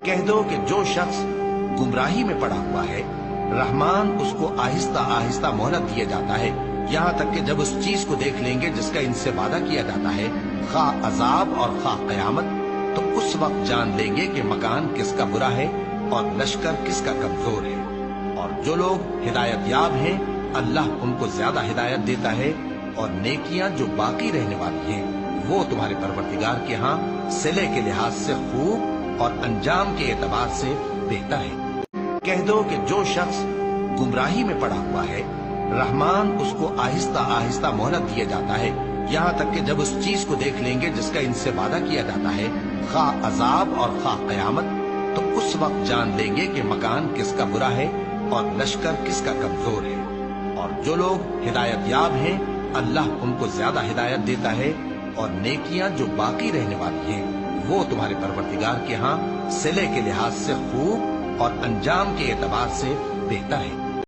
کہہ دو کہ جو شخص گمراہی میں پڑا ہوا ہے رحمان اس کو آہستہ آہستہ مہلت دیا جاتا ہے، یہاں تک کہ جب اس چیز کو دیکھ لیں گے جس کا ان سے وعدہ کیا جاتا ہے، خواہ عذاب اور خواہ قیامت، تو اس وقت جان لیں گے کہ مکان کس کا برا ہے اور لشکر کس کا کمزور ہے۔ اور جو لوگ ہدایت یاب ہیں اللہ ان کو زیادہ ہدایت دیتا ہے، اور نیکیاں جو باقی رہنے والی ہیں وہ تمہارے پروردگار کے ہاں صلے کے لحاظ سے خوب اور انجام کے اعتبار سے بہتر ہے۔ کہہ دو کہ جو شخص گمراہی میں پڑا ہوا ہے رحمان اس کو آہستہ آہستہ مہلت دیا جاتا ہے، یہاں تک کہ جب اس چیز کو دیکھ لیں گے جس کا ان سے وعدہ کیا جاتا ہے، خواہ عذاب اور خواہ قیامت، تو اس وقت جان لیں گے کہ مکان کس کا برا ہے اور لشکر کس کا کمزور ہے۔ اور جو لوگ ہدایت یاب ہیں اللہ ان کو زیادہ ہدایت دیتا ہے، اور نیکیاں جو باقی رہنے والی ہیں وہ تمہارے پروردگار کے ہاں صلے کے لحاظ سے خوب اور انجام کے اعتبار سے بہتر ہے۔